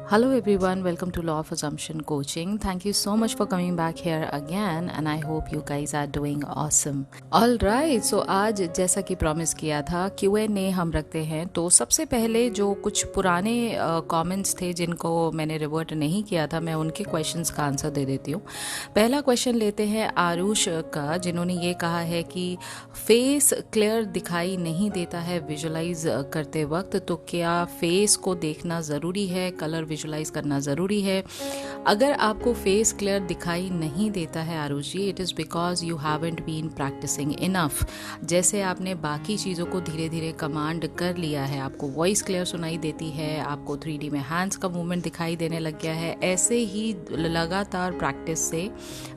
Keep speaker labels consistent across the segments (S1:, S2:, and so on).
S1: Hello everyone, welcome to Law of Assumption Coaching. Thank you so much for coming back here again and I hope you guys are doing awesome. Alright, so आज जैसा कि promise किया था Q&A हम रखते हैं। तो सबसे पहले जो कुछ पुराने कमेंट्स थे जिनको मैंने रिवर्ट नहीं किया था, मैं उनके क्वेश्चंस का आंसर दे देती हूँ। पहला क्वेश्चन लेते हैं आरुष का, जिन्होंने ये कहा है कि फेस क्लियर दिखाई नहीं देता है विजुलाइज करते वक्त, तो क्या फेस को देखना ज़रूरी है, कलर विजुलाइज करना ज़रूरी है? अगर आपको फेस क्लियर दिखाई नहीं देता है Aarush ji, it is because you haven't been practising enough. जैसे आपने बाकी चीज़ों को धीरे धीरे कमांड कर लिया है, आपको वॉइस क्लियर सुनाई देती है, आपको 3D में हैंड्स का मूवमेंट दिखाई देने लग गया है, ऐसे ही लगातार प्रैक्टिस से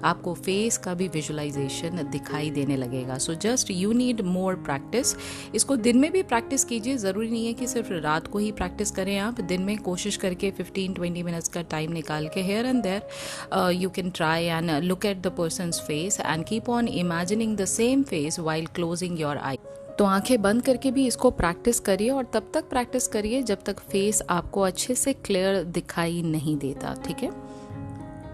S1: आपको फेस का भी विजुलाइजेशन दिखाई देने लगेगा। So just you need more practice. इसको दिन में भी प्रैक्टिस कीजिए, ज़रूरी नहीं है कि सिर्फ रात को ही प्रैक्टिस करें। आप दिन में कोशिश करके 15-20 मिनट्स का टाइम निकाल के here and there you can try and look at the person's face and keep on imagining the same face while closing your eye. तो आंखें बंद करके भी इसको प्रैक्टिस करिए और तब तक प्रैक्टिस करिए जब तक फेस आपको अच्छे से क्लियर दिखाई नहीं देता, ठीक है?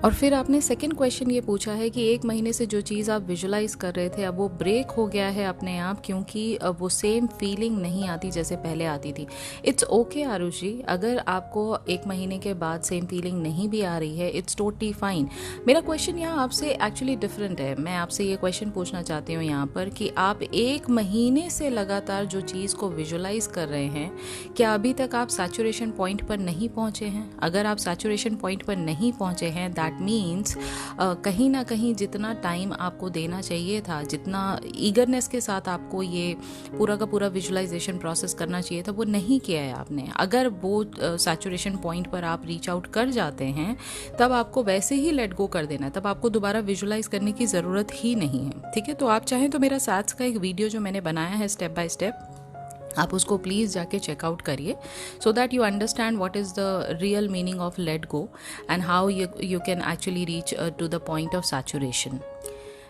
S1: और फिर आपने सेकंड क्वेश्चन ये पूछा है कि 1 महीने से जो चीज़ आप विजुलाइज कर रहे थे अब वो ब्रेक हो गया है अपने आप, क्योंकि अब वो सेम फीलिंग नहीं आती जैसे पहले आती थी। इट्स ओके आरुष जी, अगर आपको 1 महीने के बाद सेम फीलिंग नहीं भी आ रही है, इट्स टोटली फाइन। मेरा क्वेश्चन यहाँ आपसे एक्चुअली डिफरेंट है। मैं आपसे ये क्वेश्चन पूछना चाहती हूँ यहाँ पर कि आप 1 महीने से लगातार जो चीज़ को विजुलाइज कर रहे हैं, क्या अभी तक आप सैचुरेशन पॉइंट पर नहीं पहुँचे हैं? अगर आप सैचुरेशन पॉइंट पर नहीं पहुँचे हैं, दैट मीन्स कहीं ना कहीं जितना टाइम आपको देना चाहिए था, जितना ईगरनेस के साथ आपको ये पूरा का पूरा विजुलाइजेशन प्रोसेस करना चाहिए था, वो नहीं किया है आपने। अगर वो सैचुरेशन पॉइंट पर आप रीच आउट कर जाते हैं, तब आपको वैसे ही लेट गो कर देना है, तब आपको दोबारा विजुलाइज करने की ज़रूरत ही नहीं है, ठीक है? तो आप चाहें तो मेरा सैट्स का एक वीडियो जो मैंने बनाया है स्टेप बाय स्टेप, आप उसको प्लीज़ जाके चेकआउट करिए, so that you understand what is the real meaning of let go and how you can actually reach to the point of saturation.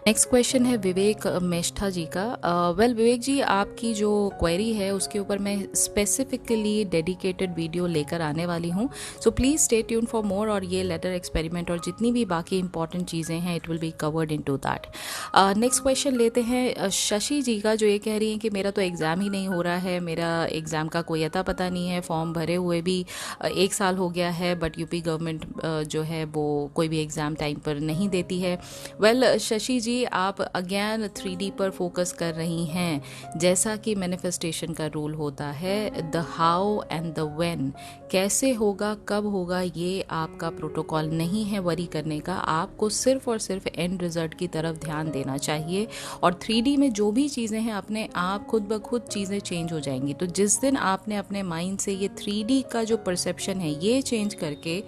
S1: Next question है विवेक मेष्ठा जी का। वेल विवेक जी, आपकी जो query है उसके ऊपर मैं स्पेसिफिकली डेडिकेटेड वीडियो लेकर आने वाली हूँ, so please stay tune for more. और ये लेटर एक्सपेरिमेंट और जितनी भी बाकी इंपॉर्टेंट चीज़ें हैं, it will be covered in to that. Next question लेते हैं शशि जी का, जो ये कह रही हैं कि मेरा तो एग्ज़ाम ही नहीं हो रहा है, मेरा एग्ज़ाम का कोई अता पता नहीं है, फॉर्म भरे हुए भी 1 साल हो गया है, बट यूपी गवर्नमेंट जो है वो कोई भी एग्ज़ाम टाइम पर नहीं देती है। वेल शशि जी, आप अगेन 3D पर फोकस कर रही हैं। जैसा कि मैनिफेस्टेशन का रूल होता है, the how and the when, कैसे होगा, कब होगा, ये आपका प्रोटोकॉल नहीं है वरी करने का। आपको सिर्फ और सिर्फ एंड रिजल्ट की तरफ ध्यान देना चाहिए। और 3D में जो भी चीज़ें हैं, अपने आप खुद ब खुद चीज़ें चेंज हो जाएंगी। तो जिस दिन आपने अपने माइंड से ये 3D का जो परसेप्शन है ये चेंज करके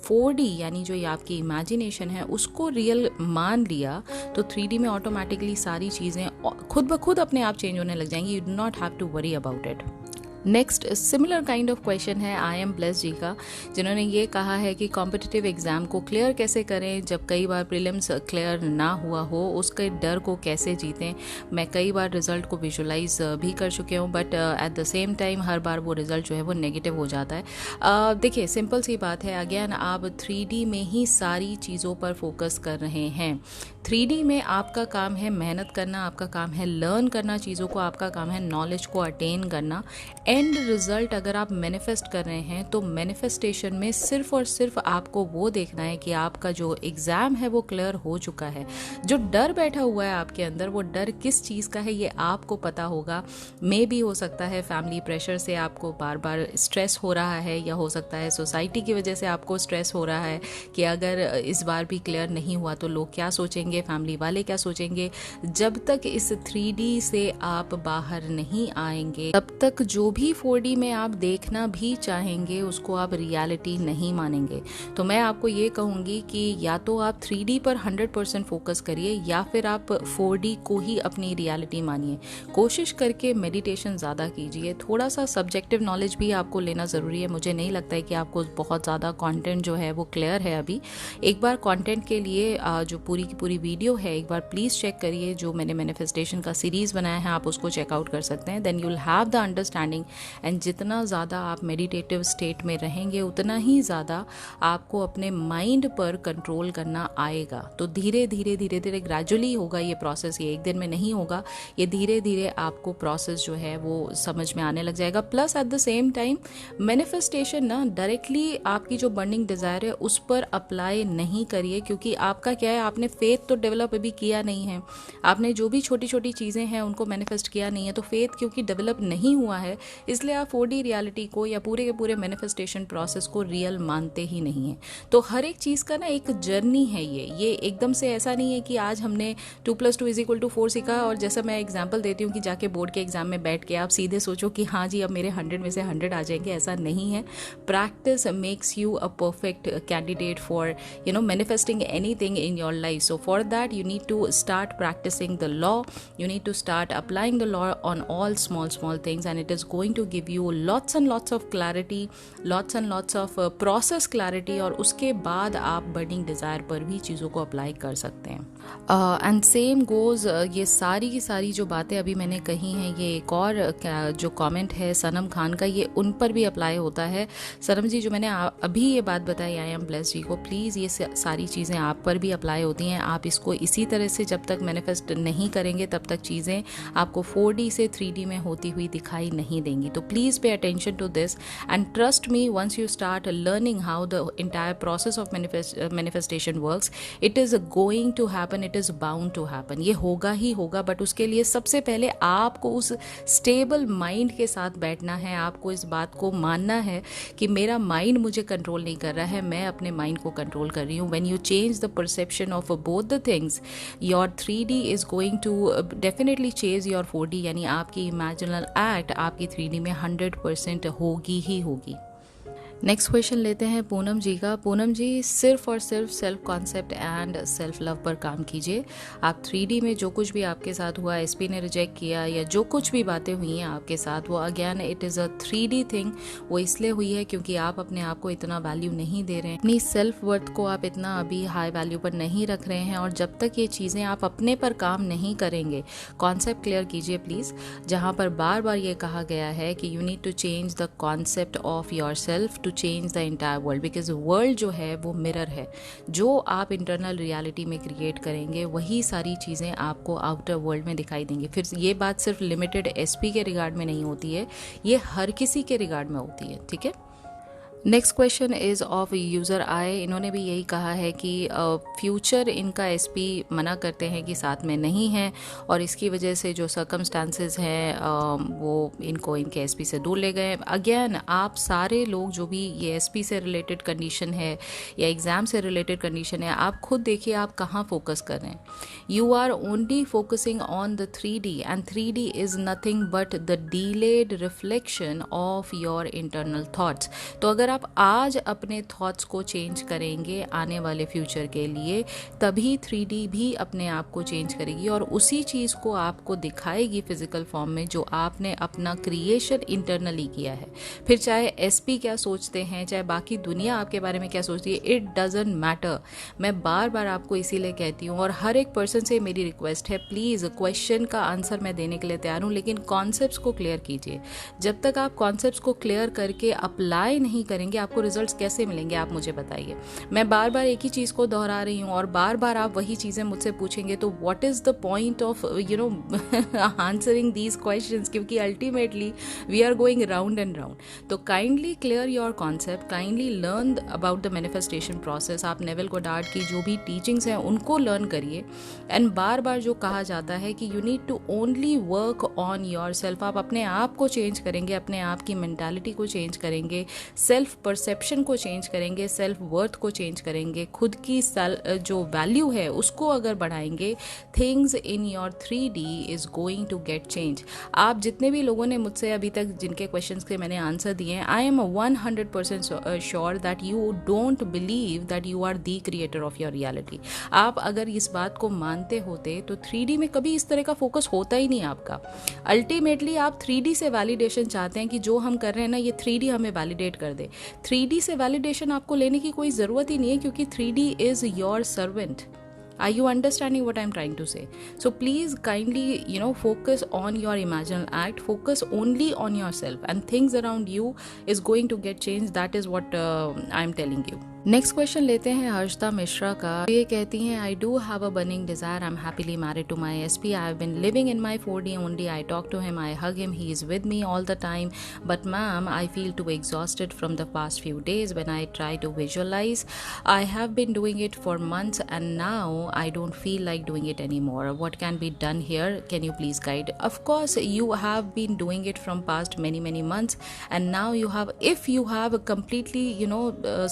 S1: 4D यानी जो ये आपकी इमेजिनेशन है उसको रियल मान लिया, तो 3D में ऑटोमेटिकली सारी चीज़ें खुद ब खुद अपने आप चेंज होने लग जाएंगी। You do not have to worry about it. Next similar kind of question है आई एम ब्लेस जी का, जिन्होंने ये कहा है कि कॉम्पिटिटिव एग्ज़ाम को क्लियर कैसे करें जब कई बार प्रीलिम्स क्लियर ना हुआ हो, उसके डर को कैसे जीतें। मैं कई बार रिज़ल्ट को विजुलाइज भी कर चुके हूँ, but at the same time हर बार वो रिज़ल्ट जो है वो नेगेटिव हो जाता है। देखिए सिंपल सी बात है, अगेन आप 3D में ही सारी चीज़ों पर फोकस कर रहे हैं। 3D में आपका काम है मेहनत करना, आपका काम है लर्न करना चीज़ों को, आपका काम है नॉलेज को अटेन करना। एंड रिजल्ट अगर आप मैनिफेस्ट कर रहे हैं, तो मैनिफेस्टेशन में सिर्फ और सिर्फ आपको वो देखना है कि आपका जो एग्ज़ाम है वो क्लियर हो चुका है। जो डर बैठा हुआ है आपके अंदर, वो डर किस चीज़ का है ये आपको पता होगा। मे भी हो सकता है फैमिली प्रेशर से आपको बार बार स्ट्रेस हो रहा है, या हो सकता है सोसाइटी की वजह से आपको स्ट्रेस हो रहा है कि अगर इस बार भी क्लियर नहीं हुआ तो लोग क्या सोचेंगे, फैमिली वाले क्या सोचेंगे। जब तक इस 3D से आप बाहर नहीं आएंगे, तब तक जो भी 4D में आप देखना भी चाहेंगे उसको आप रियलिटी नहीं मानेंगे। तो मैं आपको ये कहूँगी कि या तो आप 3D पर 100% फोकस करिए, या फिर आप 4D को ही अपनी रियलिटी मानिए। कोशिश करके मेडिटेशन ज़्यादा कीजिए, थोड़ा सा सब्जेक्टिव नॉलेज भी आपको लेना ज़रूरी है। मुझे नहीं लगता है कि आपको बहुत ज़्यादा कंटेंट जो है वो क्लियर है अभी। एक बार कंटेंट के लिए जो पूरी की पूरी वीडियो है एक बार प्लीज़ चेक करिए, जो मैंने मैनिफेस्टेशन का सीरीज़ बनाया है आप उसको चेकआउट कर सकते हैं। Then you will have the understanding, and जितना ज़्यादा आप मेडिटेटिव स्टेट में रहेंगे उतना ही ज़्यादा आपको अपने माइंड पर कंट्रोल करना आएगा। तो धीरे धीरे ग्रेजुअली होगा ये प्रोसेस, ये एक दिन में नहीं होगा, ये धीरे धीरे आपको प्रोसेस जो है वो समझ में आने लग जाएगा। Plus eight the same time manifestation ना डायरेक्टली आपकी जो बर्निंग डिज़ायर है उस पर अप्लाई नहीं करिए, क्योंकि आपका क्या है, आपने फेथ तो डेवलप अभी किया नहीं है, आपने जो भी छोटी छोटी चीज़ें हैं उनको मैनिफेस्ट किया नहीं है। तो फेथ क्योंकि डेवलप नहीं हुआ है, इसलिए आप 4D रियलिटी को या पूरे के पूरे मैनिफेस्टेशन प्रोसेस को रियल मानते ही नहीं है। तो हर एक चीज़ का ना एक जर्नी है, ये एकदम से ऐसा नहीं है कि आज हमने 2+2=4 सीखा और जैसा मैं एग्जाम्पल देती हूँ कि जाके बोर्ड के एग्जाम में बैठ के आप सीधे सोचो कि हाँ जी अब मेरे 100 में से 100 आ जाएंगे, ऐसा नहीं है। Practice makes you a perfect candidate for manifesting anything in your life. So for that you need to start practicing the law, you need to start applying the law on all small things, and it is going to give you lots and lots of clarity, lots and lots of process clarity, और उसके बाद आप burning desire पर भी चीज़ों को apply कर सकते हैं। एंड सेम गोज़, ये सारी की सारी जो बातें अभी मैंने कही हैं, ये एक और जो कमेंट है सनम खान का, ये उन पर भी अप्लाई होता है। सनम जी जो मैंने अभी ये बात बताई आई एम ब्लेस्ड जी को, प्लीज़ ये सारी चीज़ें आप पर भी अप्लाई होती हैं। आप इसको इसी तरह से जब तक मैनिफेस्ट नहीं करेंगे तब तक चीज़ें आपको 4D से 3D में होती हुई दिखाई नहीं देंगी। तो please pay attention to this and trust me, once you start learning how the entire process of manifestation works, it is going to happen, it is bound to happen. ये होगा ही होगा, बट उसके लिए सबसे पहले आपको उस स्टेबल माइंड के साथ बैठना है। आपको इस बात को मानना है कि मेरा माइंड मुझे कंट्रोल नहीं कर रहा है, मैं अपने माइंड को कंट्रोल कर रही हूँ। When you change the perception of both the things, your 3D is going to definitely chase your 4D, यानी आपकी imaginal act आपकी 3D में 100% होगी ही होगी। नेक्स्ट क्वेश्चन लेते हैं पूनम जी का। पूनम जी, सिर्फ और सिर्फ self concept and self love पर काम कीजिए। आप 3D में जो कुछ भी आपके साथ हुआ, SP ने रिजेक्ट किया या जो कुछ भी बातें हुई हैं आपके साथ, वो again it is a 3D thing. वो इसलिए हुई है क्योंकि आप अपने आप को इतना वैल्यू नहीं दे रहे हैं, अपनी सेल्फ वर्थ को आप इतना अभी हाई वैल्यू पर नहीं रख रहे हैं। और जब तक ये चीज़ें आप अपने पर काम नहीं करेंगे, कॉन्सेप्ट क्लियर कीजिए प्लीज़, जहाँ पर बार बार ये कहा गया है कि you need to change the concept of yourself to change the entire world, because world जो है वो मिरर है। जो आप इंटरनल रियलिटी में क्रिएट करेंगे वही सारी चीज़ें आपको आउटर वर्ल्ड में दिखाई देंगी। फिर ये बात सिर्फ लिमिटेड SP के रिगार्ड में नहीं होती है, ये हर किसी के रिगार्ड में होती है, ठीक है। Next question is of user I. इन्होंने भी यही कहा है कि फ्यूचर इनका SP मना करते हैं कि साथ में नहीं है, और इसकी वजह से जो सर्कमस्टांसेस हैं वो इनको इनके SP से दूर ले गए। अगेन आप सारे लोग जो भी ये SP से रिलेटेड कंडीशन है या एग्ज़ाम से रिलेटेड कंडीशन है, आप खुद देखिए आप कहाँ फोकस कर रहे हैं। You are only focusing on the 3D, and 3D is nothing but the delayed reflection of your internal thoughts. तो अगर आप आज अपने थॉट्स को चेंज करेंगे आने वाले फ्यूचर के लिए, तभी 3D भी अपने आप को चेंज करेगी और उसी चीज़ को आपको दिखाएगी फिजिकल फॉर्म में जो आपने अपना क्रिएशन इंटरनली किया है। फिर चाहे SP क्या सोचते हैं, चाहे बाकी दुनिया आपके बारे में क्या सोचती है, इट डजंट मैटर। मैं बार बार आपको इसीलिए कहती हूँ और हर एक पर्सन से मेरी रिक्वेस्ट है, प्लीज़ क्वेश्चन का आंसर मैं देने के लिए तैयार हूँ, लेकिन कॉन्सेप्ट्स को क्लियर कीजिए। जब तक आप कॉन्सेप्ट्स को क्लियर करके अप्लाई नहीं करेंगे, आपको रिजल्ट्स कैसे मिलेंगे आप मुझे बताइए। मैं बार बार एक ही चीज़ को दोहरा रही हूँ और बार बार आप वही चीज़ें मुझसे पूछेंगे, तो what is the point of answering these questions, क्योंकि ultimately we are going round and round. तो kindly clear your concept, kindly learn about the manifestation process. आप नेविल गोडार्ड की जो भी टीचिंग्स हैं उनको लर्न करिए। एंड बार बार जो कहा जाता है कि you need to only work on yourself, आप अपने आप को चेंज करेंगे, अपने आप की मेंटालिटी को चेंज करेंगे, सेल्फ परसेप्शन को चेंज करेंगे, सेल्फ वर्थ को चेंज करेंगे, खुद की जो वैल्यू है उसको अगर बढ़ाएंगे, things in your 3D is going to get change. आप जितने भी लोगों ने मुझसे अभी तक जिनके क्वेश्चंस के मैंने आंसर दिए हैं, I am 100% sure that you don't believe that you are the creator of your reality. आप अगर इस बात को मानते होते तो 3D में कभी इस तरह का फोकस होता ही नहीं आपका। अल्टीमेटली आप 3D से वैलिडेशन चाहते हैं कि जो हम कर रहे हैं ना, ये 3D हमें वैलिडेट कर दे। 3D से वैलिडेशन आपको लेने की कोई ज़रूरत ही नहीं है, क्योंकि 3D is your servant. Are you understanding what I'm trying to say? So please kindly, focus on your imaginal act, focus only on yourself, and things around you is going to get changed. That is what I'm telling you. Next question लेते हैं हर्षदा मिश्रा का। ये कहती हैं, I do have a burning desire, I am happily married to my SP, I have been living in my 4D only, I talk to him, I hug him, he is with me all the time, but ma'am I feel too exhausted from the past few days when I try to visualise, I have been doing it for months and now I don't feel like doing it any more, what can be done here, can you please guide? Of course you have been doing it from past many months, and now you have, if you have completely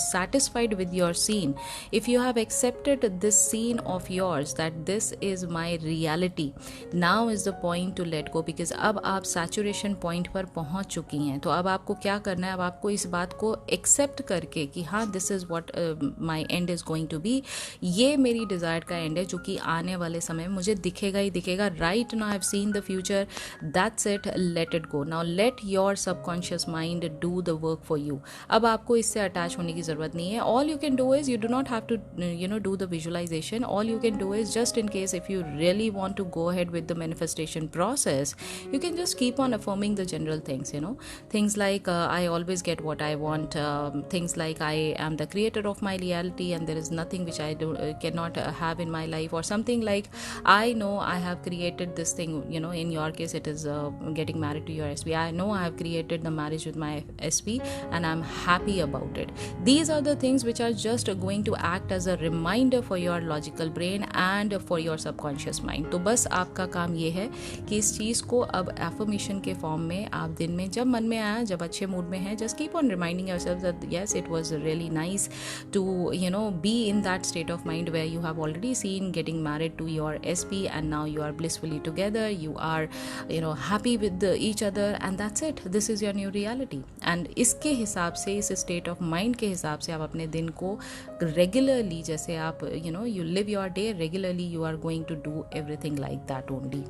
S1: satisfied with your scene, if you have accepted this scene of yours that this is my reality, now is the point to let go, because अब आप saturation point पर पहुंच चुकी हैं। तो अब आपको क्या करना है, अब आपको इस बात को accept करके कि हाँ this is what my end is going to be, ये मेरी desired का end है जो कि आने वाले समय में मुझे दिखेगा ही दिखेगा। Right now I've seen the future, that's it, let it go, now let your subconscious mind do the work for you। अब आपको इससे अटैच होने की ज़रूरत नहीं है। All you can do is, you do not have to do the visualization, all you can do is, just in case if you really want to go ahead with the manifestation process, you can just keep on affirming the general things, things like I always get what I want, things like I am the creator of my reality and there is nothing which I cannot have in my life, or something like I know I have created this thing, in your case it is getting married to your SP, I know I have created the marriage with my SP and I'm happy about it. These are the things which are just going to act as a reminder for your logical brain and for your subconscious mind। तो बस आपका काम ये है कि इस चीज़ को अब affirmation के फॉर्म में आप दिन में जब मन में आया, जब अच्छे मूड में हैं, just keep on reminding yourself that yes, it was really nice to be in that state of mind where you have already seen getting married to your SP and now you are blissfully together, you are happy with each other, and that's it, this is your new reality। and इसके हिसाब से, इस state of mind के हिसाब से आप अपने दिन को रेगुलरली, जैसे आप you live your day regularly, you are going to do everything like that only।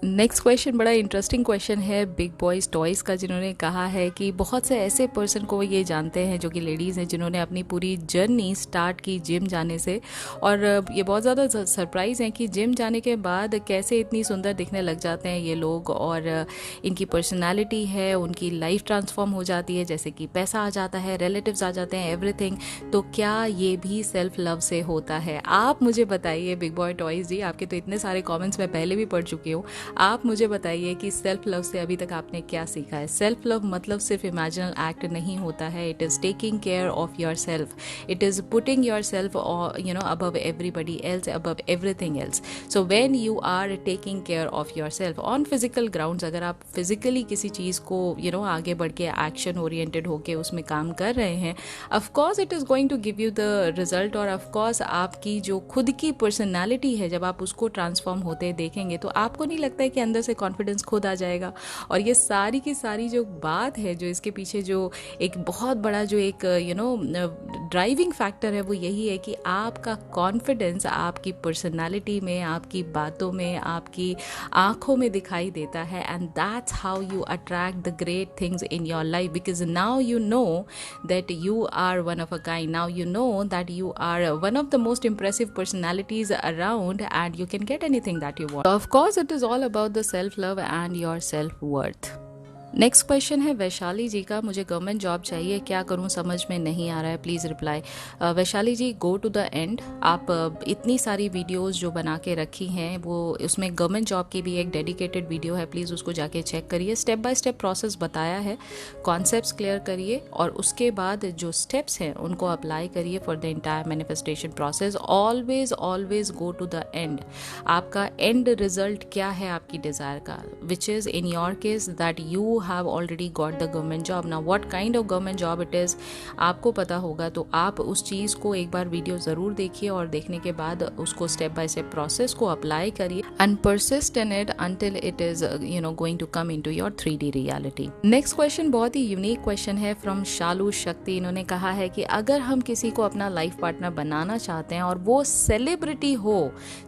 S1: Next question बड़ा इंटरेस्टिंग क्वेश्चन है बिग बॉयज़ टॉयज़ का, जिन्होंने कहा है कि बहुत से ऐसे पर्सन को ये जानते हैं जो कि लेडीज़ हैं जिन्होंने अपनी पूरी जर्नी स्टार्ट की जिम जाने से, और ये बहुत ज़्यादा सरप्राइज़ हैं कि जिम जाने के बाद कैसे इतनी सुंदर दिखने लग जाते हैं ये लोग, और इनकी पर्सनैलिटी है, उनकी लाइफ ट्रांसफॉर्म हो जाती है, जैसे कि पैसा आ जाता है, रिलेटिव्स आ जाते हैं, एवरीथिंग। तो क्या ये भी सेल्फ लव से होता है? आप मुझे बताइए बिग बॉय टॉयज़ जी, आपके तो इतने सारे कॉमेंट्स मैं पहले भी पढ़ चुकी हूँ, आप मुझे बताइए कि सेल्फ लव से अभी तक आपने क्या सीखा है। सेल्फ लव मतलब सिर्फ इमेजिनल एक्ट नहीं होता है, it is taking care of yourself, it is putting yourself above everybody else, above everything else. So when you are taking care of yourself on physical grounds, अगर आप physically किसी चीज़ को आगे बढ़ के action oriented होके उसमें काम कर रहे हैं, of course it is going to give you the result, और ऑफकोर्स आपकी जो खुद की पर्सनैलिटी है जब आप उसको ट्रांसफॉर्म होते देखेंगे तो आपको नहीं लगता है कि अंदर से कॉन्फिडेंस खुद आ जाएगा। और ये सारी की सारी जो बात है, जो इसके पीछे जो एक बहुत बड़ा जो एक ड्राइविंग फैक्टर है, वो यही है कि आपका कॉन्फिडेंस आपकी पर्सनालिटी में, आपकी बातों में, आपकी आंखों में दिखाई देता है, and that's how you attract the great things in your life, because now you know that you are one of a kind, now you know that you are one of the most impressive personalities around and you can get anything that you want. Of course it is all about the self love and your self worth। Next question है वैशाली जी का, मुझे government job चाहिए, क्या करूं समझ में नहीं आ रहा है, please reply. Vaishali ji, go to the end. आप इतनी सारी वीडियोस जो बना के रखी हैं, वो उसमें गवर्नमेंट जॉब की भी एक डेडिकेटेड वीडियो है, प्लीज़ उसको जाके चेक करिए। स्टेप बाय स्टेप प्रोसेस बताया है, कॉन्सेप्ट्स क्लियर करिए और उसके बाद जो स्टेप्स हैं उनको अप्लाई करिए for the entire manifestation process. Always always go to the end. आपका एंड रिजल्ट क्या है आपकी डिज़ायर का, which is in your case that you have already got the government job। now what kind of government job it is आपको पता होगा, तो आप उस चीज़ को एक बार वीडियो ज़रूर देखिए और देखने के बाद उसको स्टेप बाय स्टेप प्रोसेस को अप्लाई करिए and persist in it until it is going to come into your 3D reality। Next question बहुत ही यूनिक क्वेश्चन है फ्रॉम शालू शक्ति। इन्होंने कहा है कि अगर हम किसी को अपना लाइफ पार्टनर बनाना चाहते हैं और वो सेलिब्रिटी हो,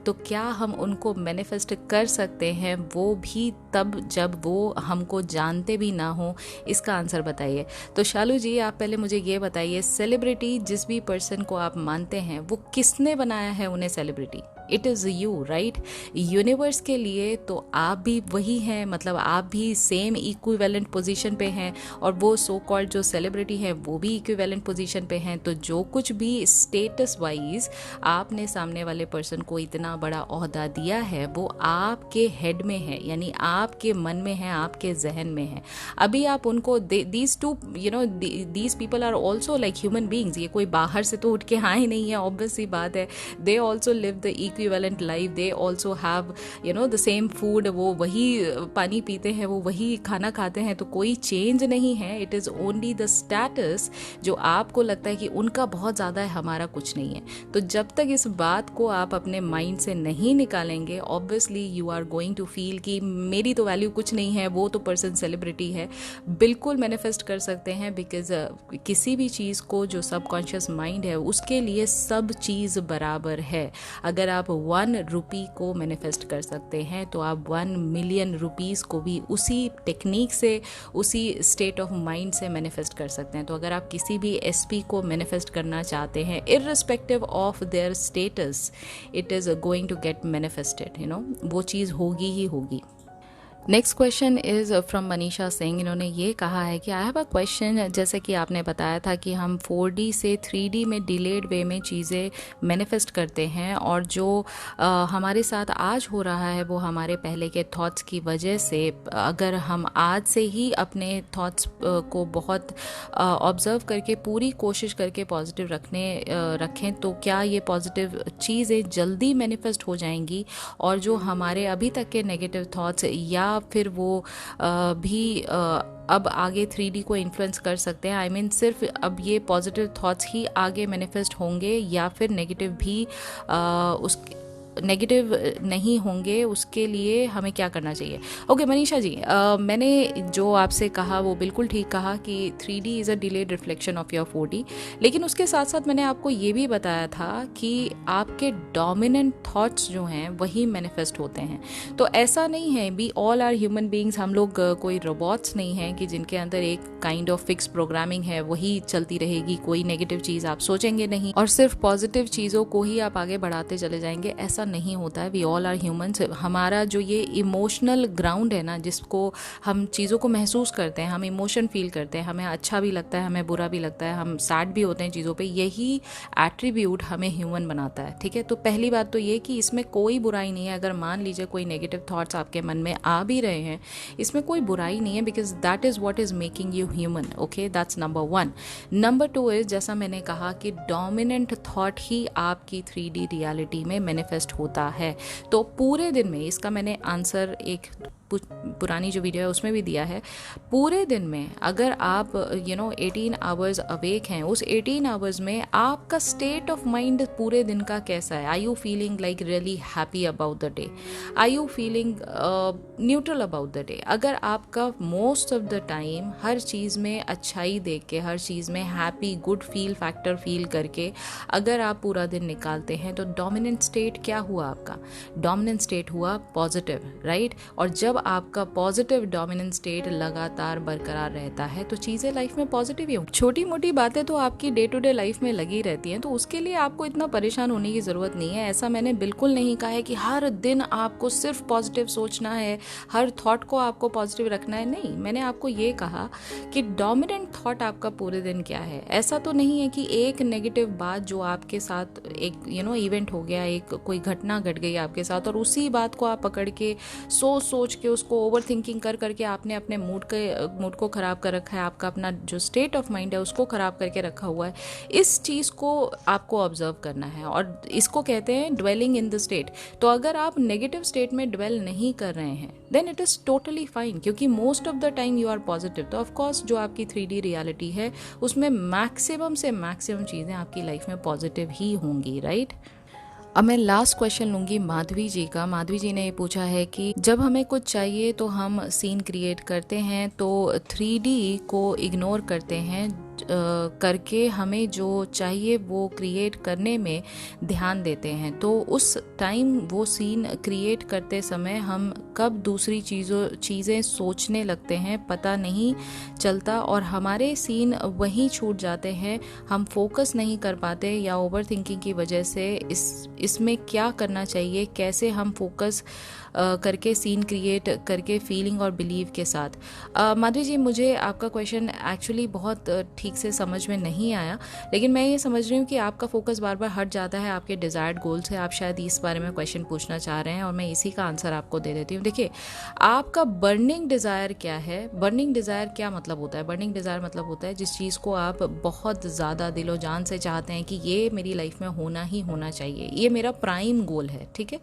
S1: तो क्या हम उनको मैनिफेस्ट कर सकते हैं, वो भी तब जब वो हमको जानते भी ना हो? इसका आंसर बताइए। तो शालू जी, आप पहले मुझे ये बताइए, सेलिब्रिटी जिस भी पर्सन को आप मानते हैं, वो किसने बनाया है उन्हें celebrity? It is you, right? Universe के लिए तो आप भी वही हैं, मतलब आप भी सेम इक्विवेलेंट पोजीशन पे हैं, और वो सो कॉल्ड जो सेलिब्रिटी है वो भी इक्विवेलेंट पोजीशन पे हैं। तो जो कुछ भी स्टेटस वाइज आपने सामने वाले पर्सन को इतना बड़ा ओहदा दिया है वो आपके हेड में है, यानी आपके मन में है, आपके जहन में है। अभी आप उनको these two these people are also like human beings, ये कोई बाहर से तो उठ के आए नहीं है, ऑब्वियस सी बात है। They also live the equivalent life, they also have the same food, वो वही पानी पीते हैं, वो वही खाना खाते हैं, तो कोई चेंज नहीं है। It is only the status जो आपको लगता है कि उनका बहुत ज़्यादा है, हमारा कुछ नहीं है। तो जब तक इस बात को आप अपने माइंड से नहीं निकालेंगे, obviously you are going to feel कि मेरी तो वैल्यू कुछ नहीं है, वो तो पर्सन सेलिब्रिटी है। बिल्कुल मैनिफेस्ट कर सकते हैं, बिकॉज किसी भी चीज़ को जो सबकॉन्शियस माइंड है उसके लिए सब चीज़ बराबर है। अगर आप 1 रुपी को मैनिफेस्ट कर सकते हैं तो आप 1 मिलियन रुपीज़ को भी उसी टेक्निक से, उसी स्टेट ऑफ माइंड से मैनिफेस्ट कर सकते हैं। तो अगर आप किसी भी एसपी को मैनिफेस्ट करना चाहते हैं, irrespective of their status, it is going to get manifested, वो चीज़ होगी ही होगी। Next question is from Manisha Singh. इन्होंने ये कहा है कि आई हैव अ क्वेश्चन, जैसे कि आपने बताया था कि हम 4D से 3D में डिलेड वे में चीज़ें मैनिफेस्ट करते हैं, और जो हमारे साथ आज हो रहा है वो हमारे पहले के थॉट्स की वजह से। अगर हम आज से ही अपने थॉट्स को बहुत ऑब्ज़र्व करके, पूरी कोशिश करके पॉजिटिव रखें, तो क्या ये पॉजिटिव चीज़ें जल्दी मैनिफेस्ट हो जाएंगी, और जो हमारे अभी तक के नेगेटिव थॉट्स या फिर वो भी अब आगे 3D को इन्फ्लुएंस कर सकते हैं। आई मीन सिर्फ अब ये पॉजिटिव थॉट्स ही आगे मैनिफेस्ट होंगे, या फिर नेगेटिव भी उस नेगेटिव नहीं होंगे, उसके लिए हमें क्या करना चाहिए? ओके मनीषा जी, मैंने जो आपसे कहा वो बिल्कुल ठीक कहा कि 3D is a delayed reflection of your 4D, लेकिन उसके साथ साथ मैंने आपको ये भी बताया था कि आपके डोमिनेंट थॉट्स जो हैं वही मैनिफेस्ट होते हैं। तो ऐसा नहीं है, we all are human beings, हम लोग कोई रोबोट्स नहीं हैं कि जिनके अंदर एक काइंड ऑफ फिक्स प्रोग्रामिंग है, वही चलती रहेगी, कोई नेगेटिव चीज़ आप सोचेंगे नहीं और सिर्फ पॉजिटिव चीज़ों को ही आप आगे बढ़ाते चले जाएंगे, ऐसा नहीं होता है। We all are humans. हमारा जो ये इमोशनल ग्राउंड है ना, जिसको हम चीज़ों को महसूस करते हैं, हम इमोशन फील करते हैं, हमें अच्छा भी लगता है, हमें बुरा भी लगता है, हम सैड भी होते हैं चीज़ों पे, यही एट्रीब्यूट हमें ह्यूमन बनाता है। ठीक है, तो पहली बात तो ये कि इसमें कोई बुराई नहीं है। अगर मान लीजिए कोई नेगेटिव थॉट्स आपके मन में आ भी रहे हैं, इसमें कोई बुराई नहीं है, because that is what is making you human. Okay, that's number 1। Number 2 is, जैसा मैंने कहा कि डोमिनेंट थॉट ही आपकी 3D रियलिटी में मैनिफेस्ट होता है। तो पूरे दिन में, इसका मैंने आंसर एक पुरानी जो वीडियो है उसमें भी दिया है, पूरे दिन में अगर आप 18 आवर्स अवेक हैं, उस 18 आवर्स में आपका स्टेट ऑफ माइंड पूरे दिन का कैसा है? Are you feeling like really happy about the day? Are you feeling neutral about the day? अगर आपका मोस्ट ऑफ द टाइम हर चीज़ में अच्छाई देख के, हर चीज़ में happy good feel factor feel करके अगर आप पूरा दिन निकालते हैं, तो डोमिनेंट स्टेट क्या हुआ आपका? डोमिनेंट स्टेट हुआ पॉजिटिव, राइट? और जब आपका पॉजिटिव डोमिनेंट स्टेट लगातार बरकरार रहता है तो चीज़ें लाइफ में पॉजिटिव ही होंगी। छोटी मोटी बातें तो आपकी डे टू डे लाइफ में लगी रहती हैं, तो उसके लिए आपको इतना परेशान होने की ज़रूरत नहीं है। ऐसा मैंने बिल्कुल नहीं कहा है कि हर दिन आपको सिर्फ पॉजिटिव सोचना है, हर थॉट को आपको पॉजिटिव रखना है। नहीं, मैंने आपको ये कहा कि डोमिनेंट थॉट आपका पूरे दिन क्या है। ऐसा तो नहीं है कि एक नेगेटिव बात जो आपके साथ एक इवेंट हो गया, एक कोई घटना घट गई आपके साथ, और उसी बात को आप पकड़ के सोच के उसको ओवर थिंकिंग करके आपने अपने मूड को ख़राब कर रखा है, आपका अपना जो स्टेट ऑफ माइंड है उसको ख़राब करके रखा हुआ है। इस चीज़ को आपको ऑब्जर्व करना है, और इसको कहते हैं ड्वेलिंग इन द स्टेट। तो अगर आप नेगेटिव स्टेट में ड्वेल नहीं कर रहे हैं, then it is totally fine, क्योंकि most of the time you are positive. तो ऑफकोर्स जो आपकी 3D रियलिटी है उसमें मैक्सिमम से मैक्सिमम चीज़ें आपकी लाइफ में पॉजिटिव ही होंगी, राइट? अब मैं लास्ट क्वेश्चन लूँगी माधवी जी का। माधवी जी ने ये पूछा है कि जब हमें कुछ चाहिए तो हम सीन क्रिएट करते हैं, तो 3D को इग्नोर करते हैं करके हमें जो चाहिए वो क्रिएट करने में ध्यान देते हैं, तो उस टाइम वो सीन क्रिएट करते समय हम कब दूसरी चीज़ें सोचने लगते हैं पता नहीं चलता, और हमारे सीन वहीं छूट जाते हैं। हम फोकस नहीं कर पाते, या ओवर थिंकिंग की वजह से इसमें क्या करना चाहिए, कैसे हम फोकस करके सीन क्रिएट करके फीलिंग और बिलीव के साथ। माधवी जी, मुझे आपका क्वेश्चन एक्चुअली बहुत ठीक से समझ में नहीं आया, लेकिन मैं ये समझ रही हूँ कि आपका फोकस बार बार हट जाता है आपके डिज़ायर्ड गोल से। आप शायद इस बारे में क्वेश्चन पूछना चाह रहे हैं और मैं इसी का आंसर आपको दे देती हूँ। देखिए, आपका बर्निंग डिज़ायर क्या है? बर्निंग डिज़ायर क्या मतलब होता है? बर्निंग डिज़ायर मतलब होता है जिस चीज़ को आप बहुत ज़्यादा दिलो जान से चाहते हैं कि ये मेरी लाइफ में होना ही होना चाहिए, ये मेरा प्राइम गोल है, ठीक है।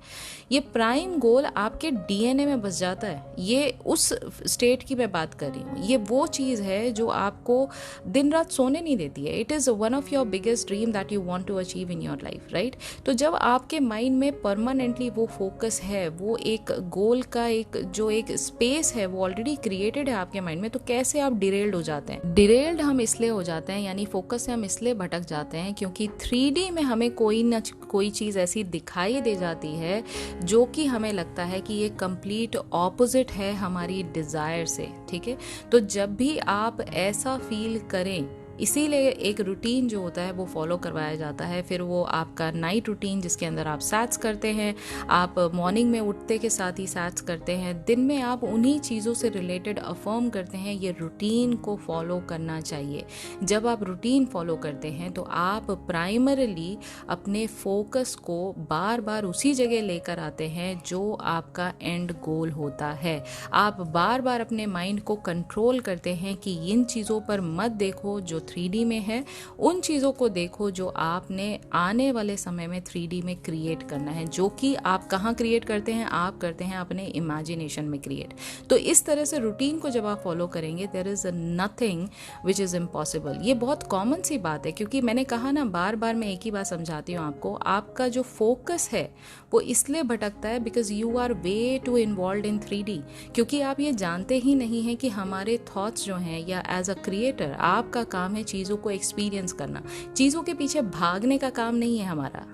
S1: ये प्राइम गोल आपके डीएनए में बस जाता है। ये उस स्टेट की मैं बात कर रही हूँ। ये वो चीज़ है जो आपको दिन रात सोने नहीं देती है। It is one of your biggest dream that you want to achieve in your life, right. तो जब आपके माइंड में परमानेंटली वो फोकस है, वो एक गोल का एक स्पेस है वो ऑलरेडी क्रिएटेड है आपके माइंड में, तो कैसे आप डिरेल्ड हो जाते हैं? डिरेल्ड हम इसलिए हो जाते हैं, यानी फोकस से हम इसलिए भटक जाते हैं क्योंकि 3D में हमें कोई न कोई चीज़ ऐसी दिखाई दे जाती है जो कि हमें लगता है कि ये कंप्लीट ऑपोजिट है हमारी डिज़ायर से, ठीक है। तो जब भी आप ऐसा फील करें, इसीलिए एक रूटीन जो होता है वो फॉलो करवाया जाता है। फिर वो आपका नाइट रूटीन जिसके अंदर आप सैट्स करते हैं, आप मॉर्निंग में उठते के साथ ही सैट्स करते हैं, दिन में आप उन्हीं चीज़ों से रिलेटेड अफर्म करते हैं। ये रूटीन को फॉलो करना चाहिए। जब आप रूटीन फॉलो करते हैं तो आप प्राइमरीली अपने फोकस को बार बार उसी जगह लेकर आते हैं जो आपका एंड गोल होता है। आप बार बार अपने माइंड को कंट्रोल करते हैं कि इन चीज़ों पर मत देखो जो 3D में है, उन चीज़ों को देखो जो आपने आने वाले समय में 3D में क्रिएट करना है, जो कि आप कहाँ क्रिएट करते हैं? आप करते हैं अपने इमेजिनेशन में क्रिएट। तो इस तरह से रूटीन को जब आप फॉलो करेंगे, there is nothing which is impossible. ये बहुत कॉमन सी बात है, क्योंकि मैंने कहा ना, बार बार मैं एक ही बात समझाती हूँ आपको। आपका जो फोकस है वो इसलिए भटकता है because you are way too involve in 3D, क्योंकि आप ये जानते ही नहीं हैं कि हमारे थॉट्स जो हैं, या एज अ क्रिएटर आपका काम है चीज़ों को एक्सपीरियंस करना। चीज़ों के पीछे भागने का काम नहीं है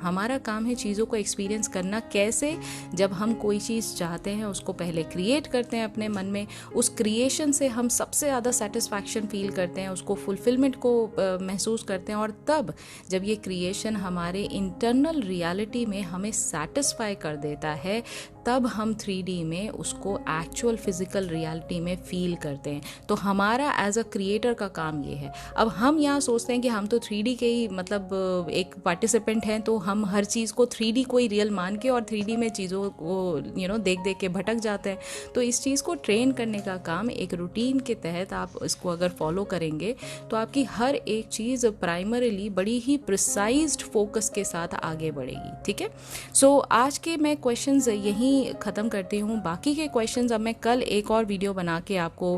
S1: हमारा काम है चीज़ों को एक्सपीरियंस करना। कैसे? जब हम कोई चीज़ चाहते हैं उसको पहले क्रिएट करते हैं अपने मन में, उस क्रिएशन से हम सबसे ज़्यादा सेटिस्फैक्शन फील करते हैं, उसको फुलफिलमेंट को महसूस करते हैं, और तब जब ये क्रिएशन हमारे इंटरनल रियलिटी में हमें सेटिस्फाई कर देता है, तब हम 3D में उसको एक्चुअल फिजिकल रियलिटी में फील करते हैं। तो हमारा एज अ क्रिएटर का काम ये है। अब हम यहाँ सोचते हैं कि हम तो 3D के ही मतलब एक पार्टिसिपेंट हैं, तो हम हर चीज़ को 3D को ही रियल मान के और 3D में चीज़ों को देख देख के भटक जाते हैं। तो इस चीज़ को ट्रेन करने का काम एक रूटीन के तहत आप इसको अगर फॉलो करेंगे तो आपकी हर एक चीज़ प्राइमरीली बड़ी ही प्रिसाइज्ड फोकस के साथ आगे बढ़ेगी, ठीक है। सो आज के मैं क्वेश्चंस यहीं ख़त्म करती हूँ। बाकी के क्वेश्चंस अब मैं कल एक और वीडियो बना के आपको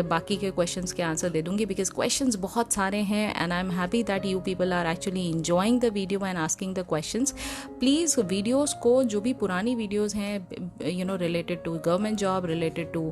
S1: बाकी के क्वेश्चंस के आंसर दे दूँगी, बिकॉज क्वेश्चंस बहुत सारे हैं and I am happy that you people are actually enjoying the video and asking the questions. Please videos को, जो भी पुरानी वीडियोज़ हैं related to government job, related to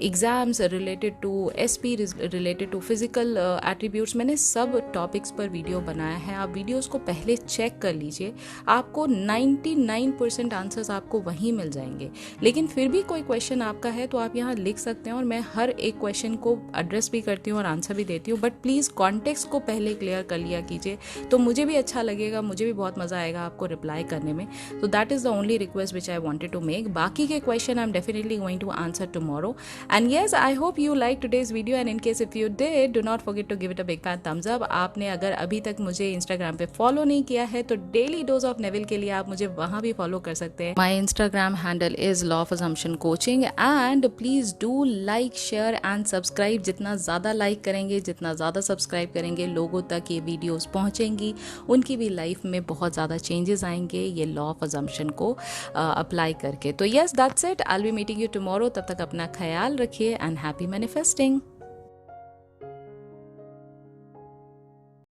S1: exams, related to SP, related to physical attributes, मैंने सब topics पर video बनाया है। आप वीडियोज़ को पहले चेक कर लीजिए, आपको 99% आंसर्स आपको वहीं मिल जाएंगे। लेकिन फिर भी कोई क्वेश्चन आपका है तो आप यहाँ लिख सकते हैं और मैं हर एक क्वेश्चन को एड्रेस भी करती हूँ और आंसर भी देती हूँ। बट प्लीज़ कॉन्टेक्स्ट को पहले क्लियर कर लिया कीजिए, तो मुझे भी अच्छा लगेगा, मुझे भी बहुत मज़ा आएगा आपको रिप्लाई करने में। तो that is the only request which I wanted to make. बाकी के question I am definitely going to answer tomorrow. And yes, I hope you like today's video, and in case if you did, do not forget to give it a big fat thumbs up. आपने अगर अभी तक मुझे Instagram पे follow नहीं किया है तो डेली डोज ऑफ नेविल के लिए आप मुझे वहाँ भी फॉलो कर सकते हैं। My Instagram handle is law of assumption coaching, and please do like, share and subscribe. जितना ज़्यादा लाइक करेंगे, जितना ज़्यादा सब्सक्राइब करेंगे, लोगों तक ये वीडियोस पहुंचेंगी, उनकी भी लाइफ में बहुत ज़्यादा चेंजेस आएंगे ये लॉ ऑफ अजम्पशन को अप्लाई करके। तो yes, that's it, I will be meeting you tomorrow. तब तक अपना ख्याल रखिए एंड हैप्पी मैनिफेस्टिंग।